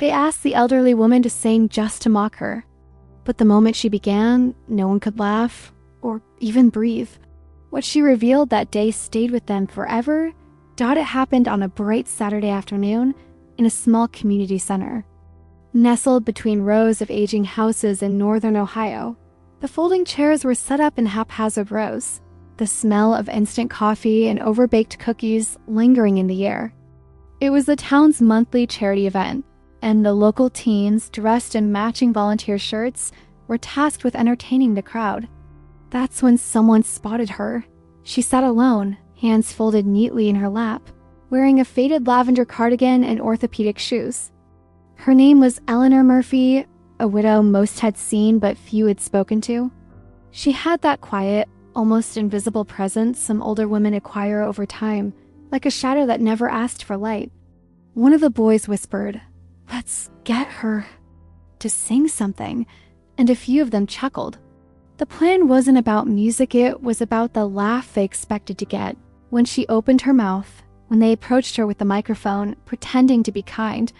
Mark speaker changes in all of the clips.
Speaker 1: They asked the elderly woman to sing just to mock her. But the moment she began, no one could laugh or even breathe. What she revealed that day stayed with them forever. It happened on a bright Saturday afternoon in a small community center. Nestled between rows of aging houses in northern Ohio, the folding chairs were set up in haphazard rows, the smell of instant coffee and overbaked cookies lingering in the air. It was the town's monthly charity event, and the local teens, dressed in matching volunteer shirts, were tasked with entertaining the crowd. That's when someone spotted her. She sat alone, hands folded neatly in her lap, wearing a faded lavender cardigan and orthopedic shoes. Her name was Eleanor Murphy, a widow most had seen but few had spoken to. She had that quiet, almost invisible presence some older women acquire over time, like a shadow that never asked for light. One of the boys whispered, "Let's get her to sing something," and a few of them chuckled. The plan wasn't about music, it was about the laugh they expected to get. When she opened her mouth, when they approached her with the microphone, pretending to be kind,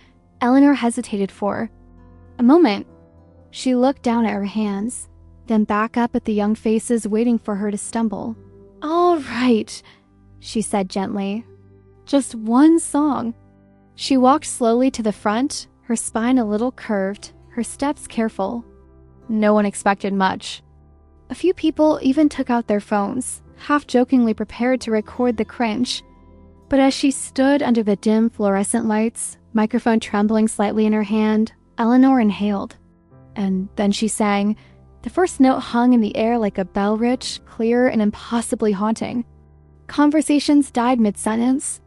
Speaker 1: Eleanor hesitated for a moment. She looked down at her hands, then back up at the young faces waiting for her to stumble. "All right," she said gently. "Just one song." She walked slowly to the front, her spine a little curved, her steps careful. No one expected much. A few people even took out their phones, half-jokingly prepared to record the cringe. But as she stood under the dim fluorescent lights, microphone trembling slightly in her hand, Eleanor inhaled. And then she sang. The first note hung in the air like a bell, rich, clear, and impossibly haunting. Conversations died mid-sentence.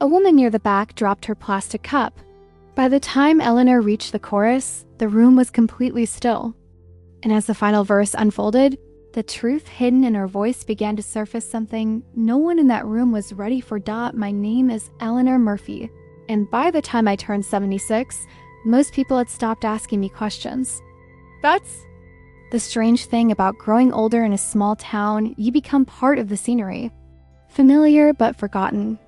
Speaker 1: A woman near the back dropped her plastic cup. By the time Eleanor reached the chorus, the room was completely still. And as the final verse unfolded, the truth hidden in her voice began to surface. Something no one in that room was ready for. My name is Eleanor Murphy. And by the time I turned 76, most people had stopped asking me questions. That's the strange thing about growing older in a small town. You become part of the scenery. Familiar but forgotten.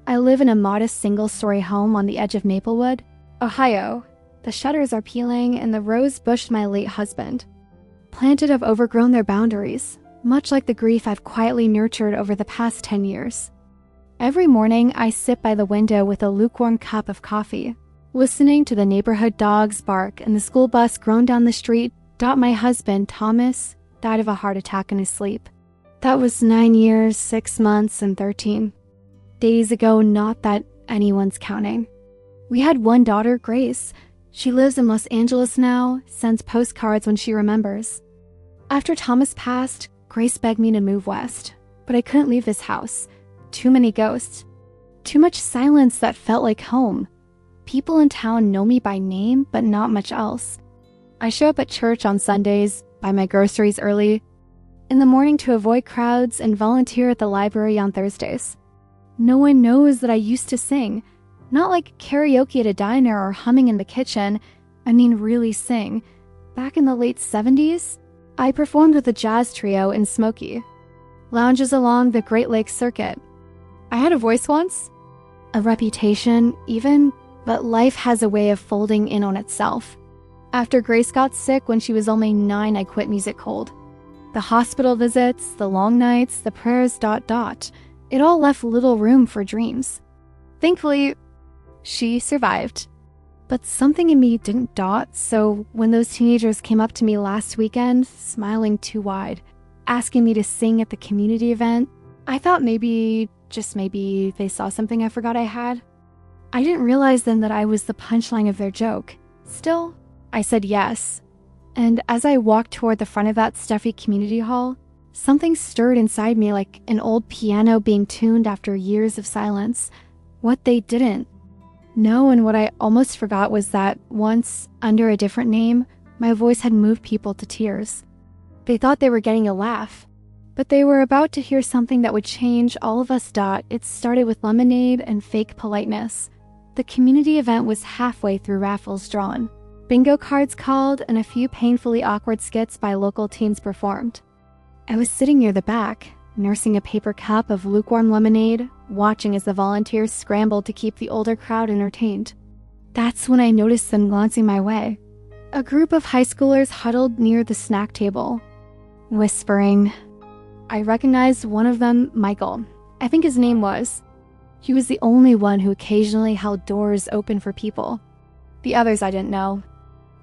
Speaker 1: I live in a modest single-story home on the edge of Maplewood, Ohio. The shutters are peeling and the rose bush my late husband planted have overgrown their boundaries, much like the grief I've quietly nurtured over the past 10 years. Every morning, I sit by the window with a lukewarm cup of coffee, listening to the neighborhood dogs bark and the school bus groan down the street. My husband, Thomas, died of a heart attack in his sleep. That was 9 years, 6 months, and 13 days ago, not that anyone's counting. We had one daughter, Grace. She lives in Los Angeles now, sends postcards when she remembers. After Thomas passed, Grace begged me to move west, but I couldn't leave this house. Too many ghosts. Too much silence that felt like home. People in town know me by name, but not much else. I show up at church on Sundays, buy my groceries early, in the morning to avoid crowds, and volunteer at the library on Thursdays. No one knows that I used to sing. Not like karaoke at a diner or humming in the kitchen. I mean really sing. Back in the late 70s, I performed with a jazz trio in Smoky. Lounges along the Great Lakes circuit. I had a voice once, a reputation even, but life has a way of folding in on itself. After Grace got sick when she was only 9, I quit music cold. The hospital visits, the long nights, the prayers, it all left little room for dreams. Thankfully, she survived. But something in me didn't so when those teenagers came up to me last weekend, smiling too wide, asking me to sing at the community event, I thought maybe, just maybe, they saw something I forgot I had. I didn't realize then that I was the punchline of their joke. Still, I said yes. And as I walked toward the front of that stuffy community hall, something stirred inside me like an old piano being tuned after years of silence. What they didn't know, and what I almost forgot, was that once, under a different name, my voice had moved people to tears. They thought they were getting a laugh, but they were about to hear something that would change all of us. It started with lemonade and fake politeness. The community event was halfway through raffles drawn, bingo cards called, and a few painfully awkward skits by local teens performed. I was sitting near the back, nursing a paper cup of lukewarm lemonade, watching as the volunteers scrambled to keep the older crowd entertained. That's when I noticed them glancing my way. A group of high schoolers huddled near the snack table, whispering. I recognized one of them, Michael. I think his name was. He was the only one who occasionally held doors open for people. The others I didn't know.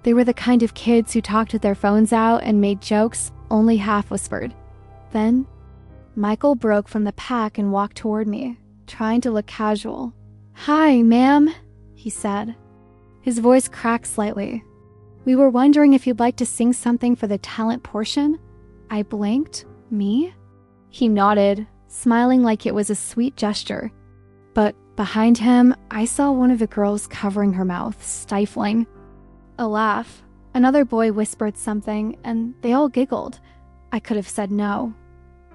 Speaker 1: They were the kind of kids who talked with their phones out and made jokes only half whispered. Then, Michael broke from the pack and walked toward me, trying to look casual. Hi, ma'am, he said. His voice cracked slightly. We were wondering if you'd like to sing something for the talent portion. I blinked. Me? He nodded, smiling like it was a sweet gesture. But behind him, I saw one of the girls covering her mouth, stifling. A laugh. Another boy whispered something, and they all giggled. I could have said no.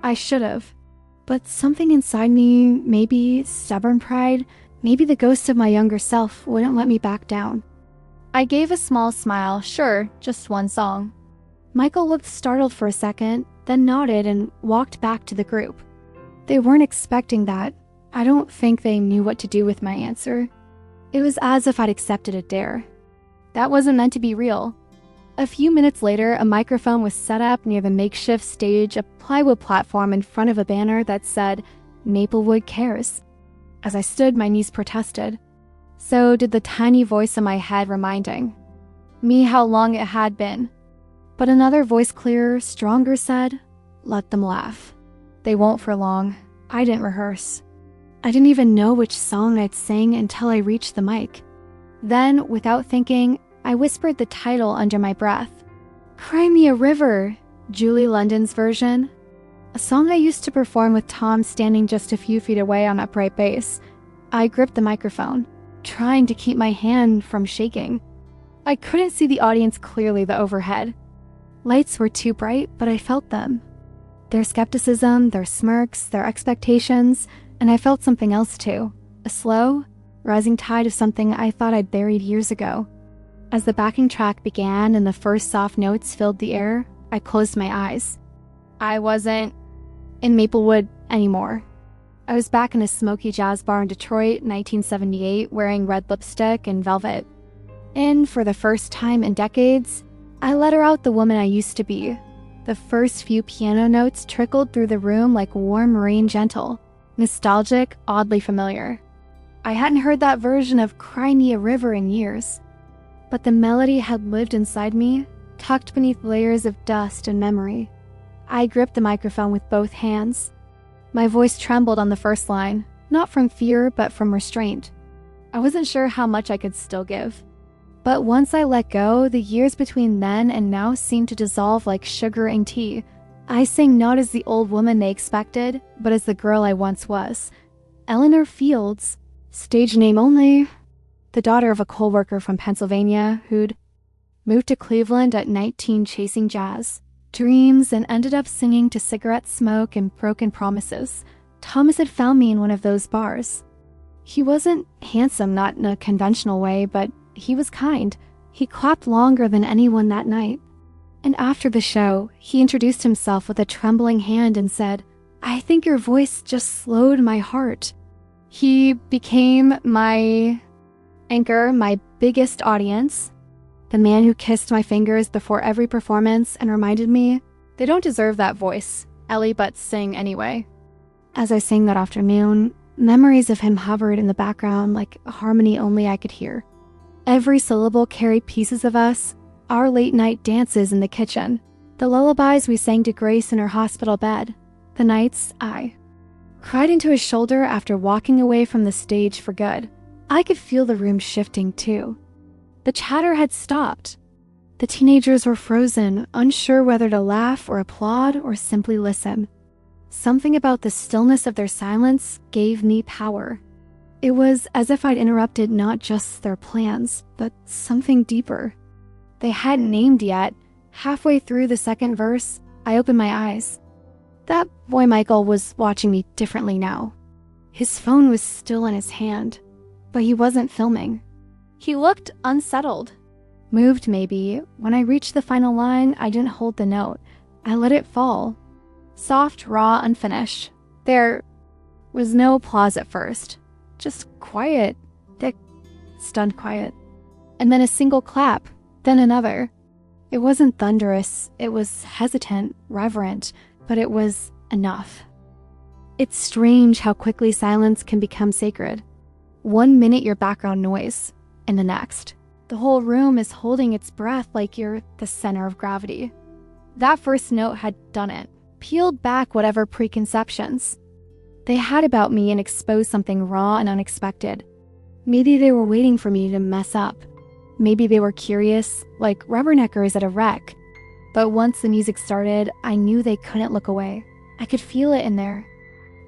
Speaker 1: I should have. But something inside me, maybe stubborn pride, maybe the ghost of my younger self, wouldn't let me back down. I gave a small smile, sure, just one song. Michael looked startled for a second, then nodded and walked back to the group. They weren't expecting that. I don't think they knew what to do with my answer. It was as if I'd accepted a dare. That wasn't meant to be real. A few minutes later, a microphone was set up near the makeshift stage, a plywood platform in front of a banner that said, Maplewood Cares. As I stood, my knees protested. So did the tiny voice in my head reminding me how long it had been. But another voice clearer, stronger said, let them laugh. They won't for long. I didn't rehearse. I didn't even know which song I'd sing until I reached the mic. Then, without thinking, I whispered the title under my breath. Cry Me a River, Julie London's version. A song I used to perform with Tom standing just a few feet away on upright bass. I gripped the microphone, trying to keep my hand from shaking. I couldn't see the audience clearly the overhead. Lights were too bright, but I felt them. Their skepticism, their smirks, their expectations, and I felt something else too. A slow, rising tide of something I thought I'd buried years ago. As the backing track began and the first soft notes filled the air, I closed my eyes. I wasn't in Maplewood anymore. I was back in a smoky jazz bar in Detroit, 1978, wearing red lipstick and velvet. And for the first time in decades, I let her out the woman I used to be. The first few piano notes trickled through the room like warm rain, gentle, nostalgic, oddly familiar. I hadn't heard that version of Cry Me a River in years. But the melody had lived inside me, tucked beneath layers of dust and memory. I gripped the microphone with both hands. My voice trembled on the first line, not from fear, but from restraint. I wasn't sure how much I could still give. But once I let go, the years between then and now seemed to dissolve like sugar and tea. I sang not as the old woman they expected, but as the girl I once was. Eleanor Fields, stage name only, the daughter of a coal worker from Pennsylvania who'd moved to Cleveland at 19 chasing jazz, dreams, and ended up singing to cigarette smoke and broken promises. Thomas had found me in one of those bars. He wasn't handsome, not in a conventional way, but he was kind. He clapped longer than anyone that night. And after the show, he introduced himself with a trembling hand and said, I think your voice just slowed my heart. He became my anchor, my biggest audience, the man who kissed my fingers before every performance and reminded me, they don't deserve that voice, Ellie, but sing anyway. As I sang that afternoon, memories of him hovered in the background like a harmony only I could hear. Every syllable carried pieces of us, our late-night dances in the kitchen, the lullabies we sang to Grace in her hospital bed, the nights I cried into his shoulder after walking away from the stage for good. I could feel the room shifting too. The chatter had stopped. The teenagers were frozen, unsure whether to laugh or applaud or simply listen. Something about the stillness of their silence gave me power. It was as if I'd interrupted not just their plans, but something deeper. They hadn't named yet. Halfway through the second verse, I opened my eyes. That boy Michael was watching me differently now. His phone was still in his hand, but he wasn't filming. He looked unsettled. Moved, maybe. When I reached the final line, I didn't hold the note. I let it fall. Soft, raw, unfinished. There was no applause at first. Just quiet. Thick, stunned quiet. and then a single clap, then another. It wasn't thunderous, it was hesitant, reverent, but it was enough. It's strange how quickly silence can become sacred. 1 minute you're background noise, and the next, the whole room is holding its breath like you're the center of gravity. That first note had done it, peeled back whatever preconceptions they had about me and exposed something raw and unexpected. Maybe they were waiting for me to mess up. Maybe they were curious, like rubberneckers at a wreck. But once the music started, I knew they couldn't look away. I could feel it in their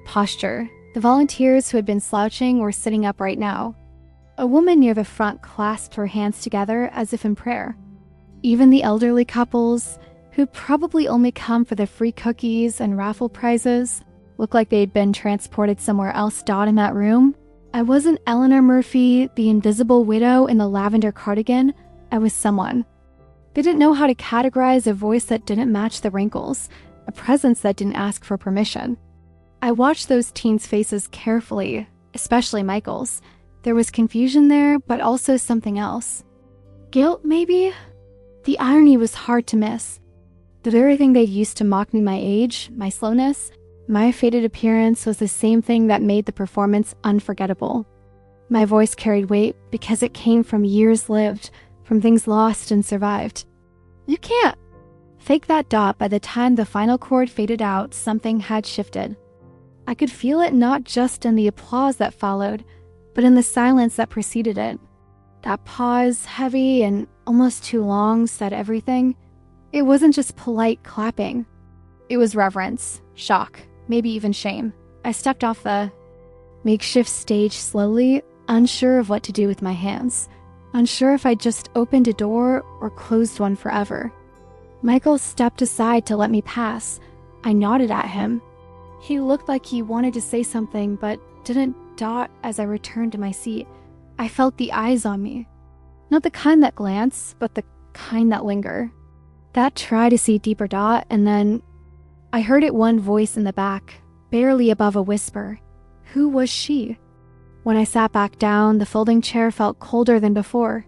Speaker 1: posture. The volunteers who had been slouching were sitting up right now. A woman near the front clasped her hands together as if in prayer. Even the elderly couples, who probably only come for the free cookies and raffle prizes, looked like they'd been transported somewhere else. In that room, I wasn't Eleanor Murphy, the invisible widow in the lavender cardigan. I was someone. They didn't know how to categorize a voice that didn't match the wrinkles, a presence that didn't ask for permission. I watched those teens' faces carefully, especially Michael's. There was confusion there, but also something else. Guilt, maybe? The irony was hard to miss. The very thing they'd used to mock me my age, my slowness, my faded appearance was the same thing that made the performance unforgettable. My voice carried weight because it came from years lived, from things lost and survived. You can't fake that dot. By the time the final chord faded out, something had shifted. I could feel it not just in the applause that followed, but in the silence that preceded it. That pause, heavy and almost too long, said everything. It wasn't just polite clapping. It was reverence, shock, maybe even shame. I stepped off the makeshift stage slowly, unsure of what to do with my hands, unsure if I'd just opened a door or closed one forever. Michael stepped aside to let me pass. I nodded at him. He looked like he wanted to say something, but didn't. As I returned to my seat, I felt the eyes on me. Not the kind that glance, but the kind that linger. That try to see deeper. And then I heard it, one voice in the back, barely above a whisper. Who was she? When I sat back down, the folding chair felt colder than before.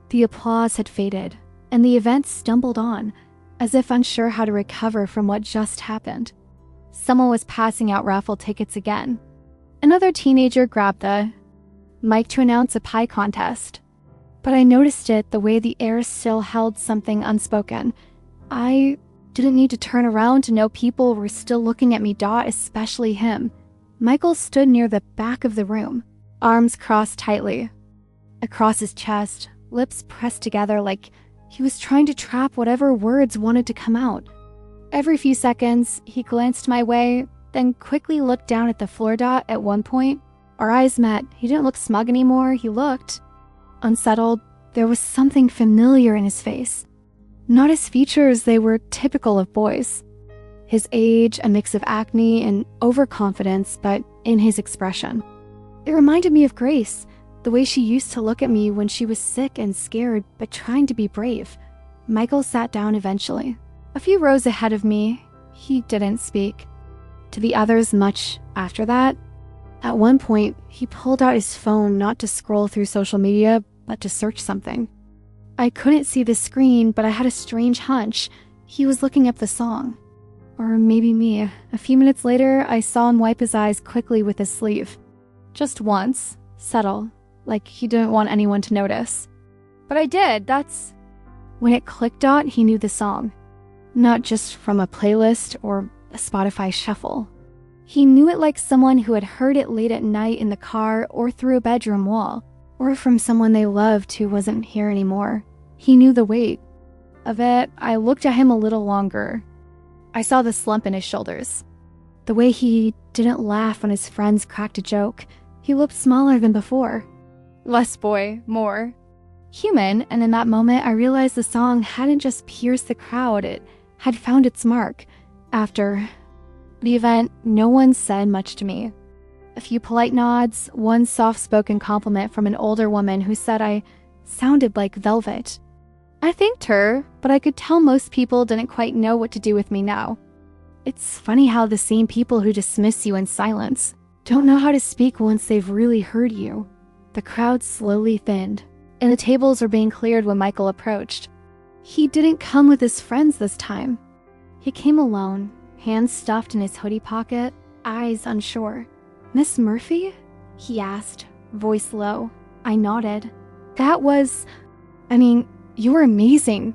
Speaker 1: The applause had faded, and the event stumbled on, as if unsure how to recover from what just happened. Someone was passing out raffle tickets again. Another teenager grabbed the mic to announce a pie contest. But I noticed it, the way the air still held something unspoken. I didn't need to turn around to know people were still looking at me. Especially him. Michael stood near the back of the room, arms crossed tightly across his chest, lips pressed together like he was trying to trap whatever words wanted to come out. Every few seconds, he glanced my way, then quickly looked down at the floor. At one point, our eyes met. He didn't look smug anymore. He looked unsettled. There was something familiar in his face. Not his features, they were typical of boys. His age, a mix of acne and overconfidence, but in his expression. It reminded me of Grace, the way she used to look at me when she was sick and scared, but trying to be brave. Michael sat down eventually. A few rows ahead of me, he didn't speak. To the others much after that, at one point, he pulled out his phone not to scroll through social media, but to search something. I couldn't see the screen, but I had a strange hunch. He was looking up the song. Or maybe me. A few minutes later, I saw him wipe his eyes quickly with his sleeve. Just once, subtle, like he didn't want anyone to notice. But I did, that's... When it clicked, he knew the song. Not just from a playlist or a Spotify shuffle. He knew it like someone who had heard it late at night in the car or through a bedroom wall, or from someone they loved who wasn't here anymore. He knew the weight of it. I looked at him a little longer. I saw the slump in his shoulders. The way he didn't laugh when his friends cracked a joke. He looked smaller than before. Less boy, more human, and in that moment I realized the song hadn't just pierced the crowd, it had found its mark. After the event, no one said much to me. A few polite nods, one soft-spoken compliment from an older woman who said I sounded like velvet. I thanked her, but I could tell most people didn't quite know what to do with me now. It's funny how the same people who dismiss you in silence don't know how to speak once they've really heard you. The crowd slowly thinned. and the tables were being cleared when Michael approached. He didn't come with his friends this time. He came alone, hands stuffed in his hoodie pocket, eyes unsure. "Miss Murphy?" he asked, voice low. I nodded. You were amazing."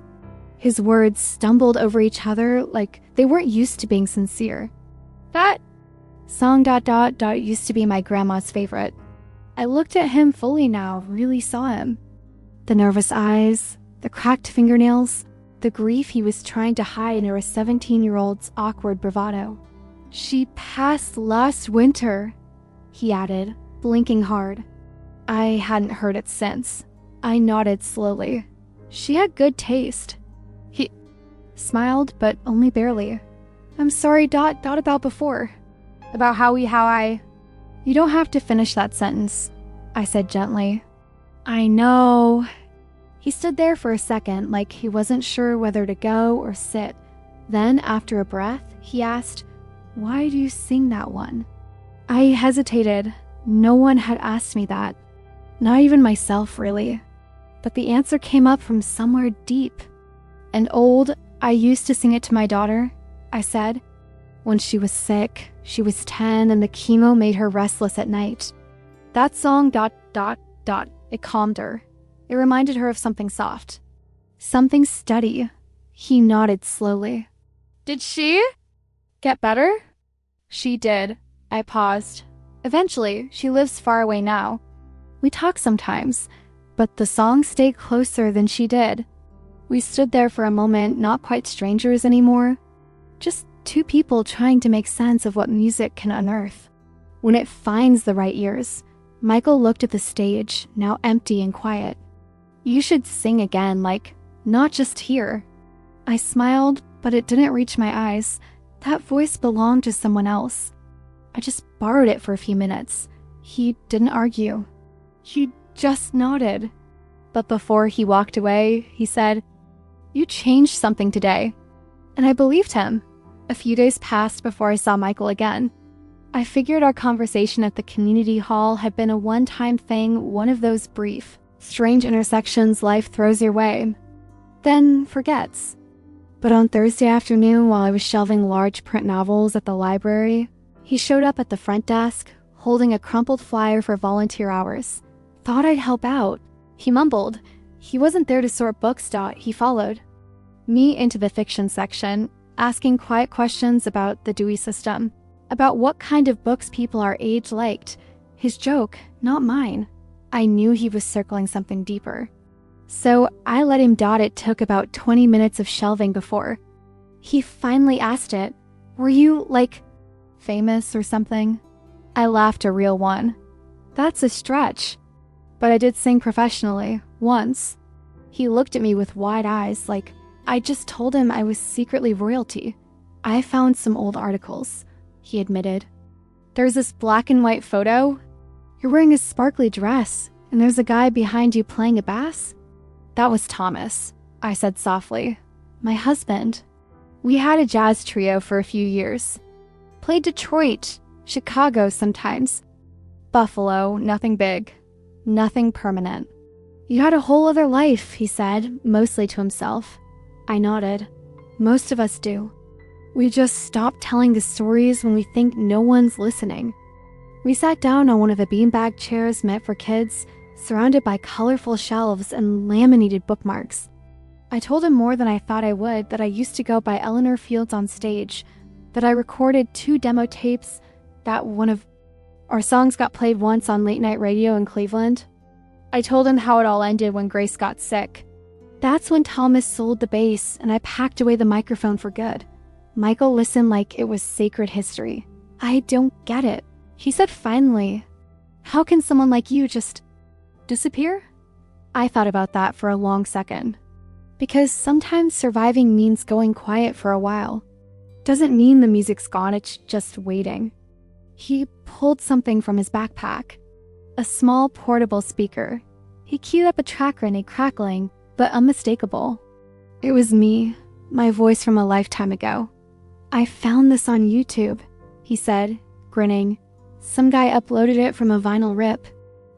Speaker 1: His words stumbled over each other like they weren't used to being sincere. "That song ... used to be my grandma's favorite." I looked at him fully now, really saw him. The nervous eyes, the cracked fingernails, the grief he was trying to hide in a 17-year-old's awkward bravado. "She passed last winter," he added, blinking hard. I hadn't heard it since. I nodded slowly. "She had good taste." He smiled, but only barely. "I'm sorry ... about before. About how I..." "You don't have to finish that sentence," I said gently. "I know." He stood there for a second, like he wasn't sure whether to go or sit. Then, after a breath, he asked, "Why do you sing that one?" I hesitated. No one had asked me that. Not even myself, really. But the answer came up from somewhere deep. "And old, I used to sing it to my daughter," I said. "When she was sick, she was 10 and the chemo made her restless at night. That song ... It calmed her. It reminded her of something soft. Something steady." He nodded slowly. "Did she get better?" "She did." I paused. "Eventually, she lives far away now. We talk sometimes, but the song stayed closer than she did." We stood there for a moment, not quite strangers anymore. Just two people trying to make sense of what music can unearth. When it finds the right ears, Michael looked at the stage, now empty and quiet. "You should sing again, not just here." I smiled, but it didn't reach my eyes. That voice belonged to someone else. I just borrowed it for a few minutes. He didn't argue. He just nodded. But before he walked away, he said, "You changed something today." And I believed him. A few days passed before I saw Michael again. I figured our conversation at the community hall had been a one-time thing, one of those brief, strange intersections life throws your way, then forgets. But on Thursday afternoon, while I was shelving large print novels at the library, he showed up at the front desk, holding a crumpled flyer for volunteer hours. Thought I'd help out. He mumbled. He wasn't there to sort books. He followed me into the fiction section, asking quiet questions about the Dewey System, about what kind of books people our age liked. His joke, not mine. I knew he was circling something deeper. So I let him. It took about 20 minutes of shelving before he finally asked it. "Were you, famous or something?" I laughed, a real one. "That's a stretch. But I did sing professionally, once." He looked at me with wide eyes, like I just told him I was secretly royalty. "I found some old articles," he admitted. "There's this black and white photo. You're wearing a sparkly dress, and there's a guy behind you playing a bass." "That was Thomas," I said softly. "My husband. We had a jazz trio for a few years. Played Detroit, Chicago sometimes. Buffalo, nothing big. Nothing permanent." "You had a whole other life," he said, mostly to himself. I nodded. "Most of us do. We just stop telling the stories when we think no one's listening." We sat down on one of the beanbag chairs meant for kids, surrounded by colorful shelves and laminated bookmarks. I told him more than I thought I would, that I used to go by Eleanor Fields on stage, that I recorded 2 demo tapes, that one of our songs got played once on late night radio in Cleveland. I told him how it all ended when Grace got sick. That's when Thomas sold the bass and I packed away the microphone for good. Michael listened like it was sacred history. "I don't get it," he said finally. "How can someone like you just disappear?" I thought about that for a long second. Because sometimes surviving means going quiet for a while. Doesn't mean the music's gone, it's just waiting. He pulled something from his backpack. A small portable speaker. He queued up a track running, crackling, but unmistakable. It was me, my voice from a lifetime ago. "I found this on YouTube," he said, grinning. "Some guy uploaded it from a vinyl rip."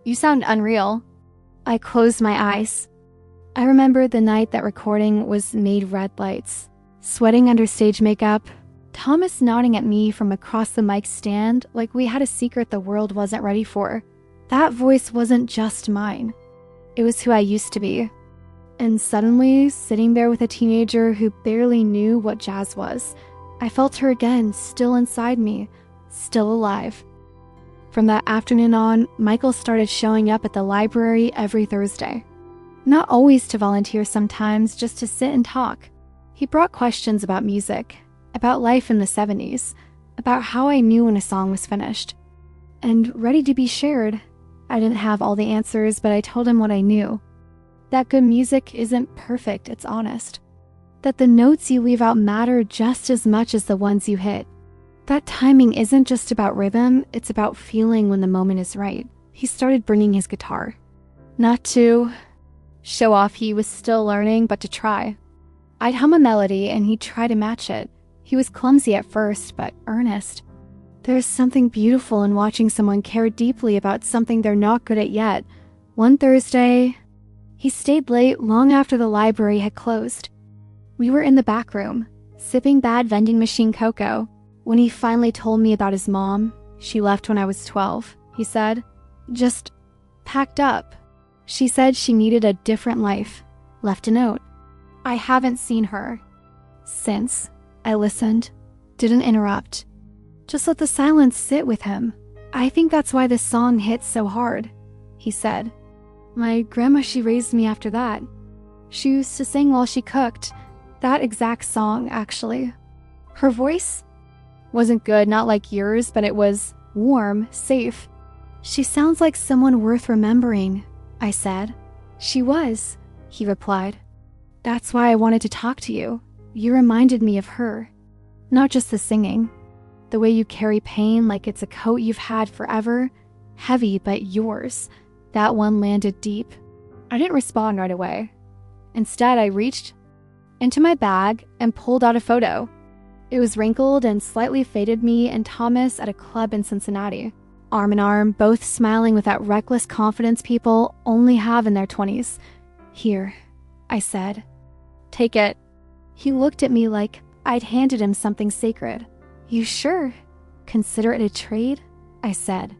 Speaker 1: "You sound unreal." I closed my eyes. I remembered the night that recording was made red lights, sweating under stage makeup, Thomas nodding at me from across the mic stand like we had a secret the world wasn't ready for. That voice wasn't just mine. It was who I used to be. And suddenly, sitting there with a teenager who barely knew what jazz was, I felt her again, still inside me, still alive. From that afternoon on, Michael started showing up at the library every Thursday. Not always to volunteer sometimes, just to sit and talk. He brought questions about music, about life in the 70s, about how I knew when a song was finished. And ready to be shared. I didn't have all the answers, but I told him what I knew. That good music isn't perfect, it's honest. That the notes you leave out matter just as much as the ones you hit. That timing isn't just about rhythm, it's about feeling when the moment is right. He started bringing his guitar. Not to show off he was still learning, but to try. I'd hum a melody and he'd try to match it. He was clumsy at first, but earnest. There's something beautiful in watching someone care deeply about something they're not good at yet. One Thursday, he stayed late long after the library had closed. We were in the back room, sipping bad vending machine cocoa, when he finally told me about his mom. She left when I was 12, he said. Just packed up. She said she needed a different life. Left a note. I haven't seen her since. I listened, didn't interrupt. Just let the silence sit with him. I think that's why this song hits so hard, he said. My grandma, she raised me after that. She used to sing while she cooked. That exact song, actually. Her voice wasn't good, not like yours, but it was warm, safe. She sounds like someone worth remembering, I said. She was, he replied. That's why I wanted to talk to you. You reminded me of her. Not just the singing. The way you carry pain like it's a coat you've had forever. Heavy, but yours. That one landed deep. I didn't respond right away. Instead, I reached into my bag and pulled out a photo. It was wrinkled and slightly faded me and Thomas at a club in Cincinnati. Arm in arm, both smiling with that reckless confidence people only have in their 20s. Here, I said. Take it. He looked at me like I'd handed him something sacred. You sure? Consider it a trade? I said.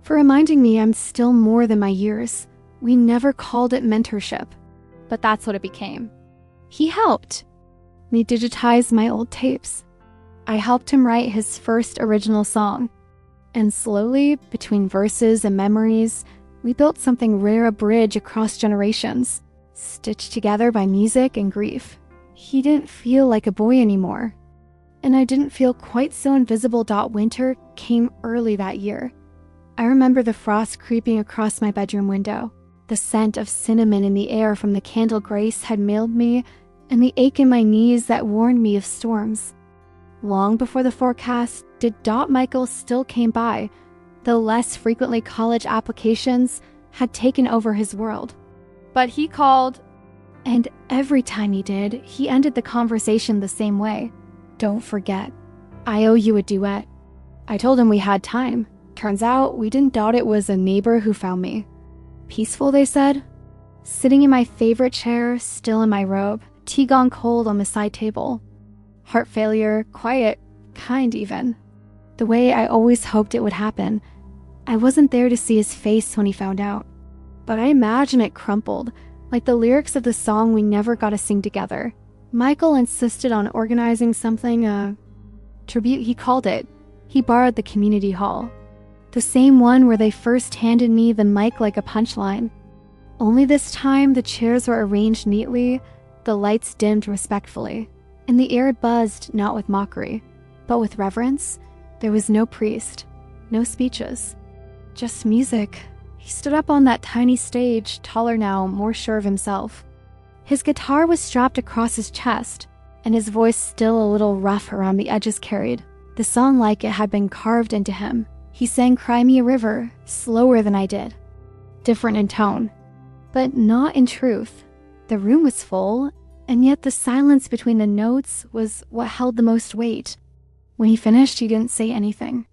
Speaker 1: For reminding me I'm still more than my years. We never called it mentorship, but that's what it became. He helped me digitize my old tapes. I helped him write his first original song. And slowly, between verses and memories, we built something rare, a bridge across generations, stitched together by music and grief. He didn't feel like a boy anymore. And I didn't feel quite so invisible. Winter came early that year. I remember the frost creeping across my bedroom window, the scent of cinnamon in the air from the candle Grace had mailed me, and the ache in my knees that warned me of storms. Long before the forecast, did Michael still came by, though less frequently college applications had taken over his world. But he called, and every time he did, he ended the conversation the same way. Don't forget, I owe you a duet. I told him we had time. Turns out we didn't doubt it was a neighbor who found me. Peaceful, they said. Sitting in my favorite chair, still in my robe, tea gone cold on the side table. Heart failure, quiet, kind even. The way I always hoped it would happen. I wasn't there to see his face when he found out. But I imagine it crumpled, like the lyrics of the song we never got to sing together. Michael insisted on organizing something, a tribute he called it. He borrowed the community hall. The same one where they first handed me the mic like a punchline. Only this time the chairs were arranged neatly, the lights dimmed respectfully, and the air buzzed not with mockery, but with reverence. There was no priest, no speeches, just music. He stood up on that tiny stage, taller now, more sure of himself. His guitar was strapped across his chest, and his voice still a little rough around the edges carried, the song like it had been carved into him. He sang Cry Me a River, slower than I did. Different in tone, but not in truth. The room was full, and yet the silence between the notes was what held the most weight. When he finished, he didn't say anything.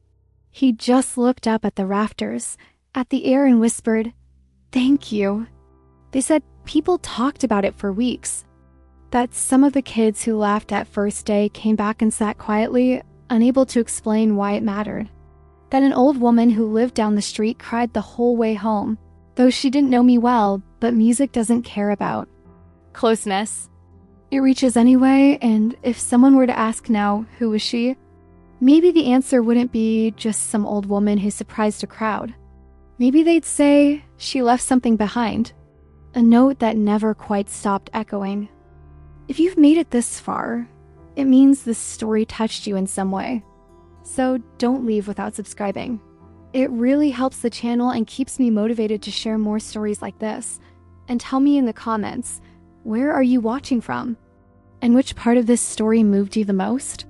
Speaker 1: He just looked up at the rafters, at the air, and whispered, "Thank you." They said people talked about it for weeks. That some of the kids who laughed at first day came back and sat quietly, unable to explain why it mattered. That an old woman who lived down the street cried the whole way home, though she didn't know me well, but music doesn't care about closeness. It reaches anyway, and if someone were to ask now, who was she? Maybe the answer wouldn't be just some old woman who surprised a crowd. Maybe they'd say she left something behind, a note that never quite stopped echoing. If you've made it this far, it means this story touched you in some way. So don't leave without subscribing. It really helps the channel and keeps me motivated to share more stories like this. And tell me in the comments, where are you watching from? And which part of this story moved you the most?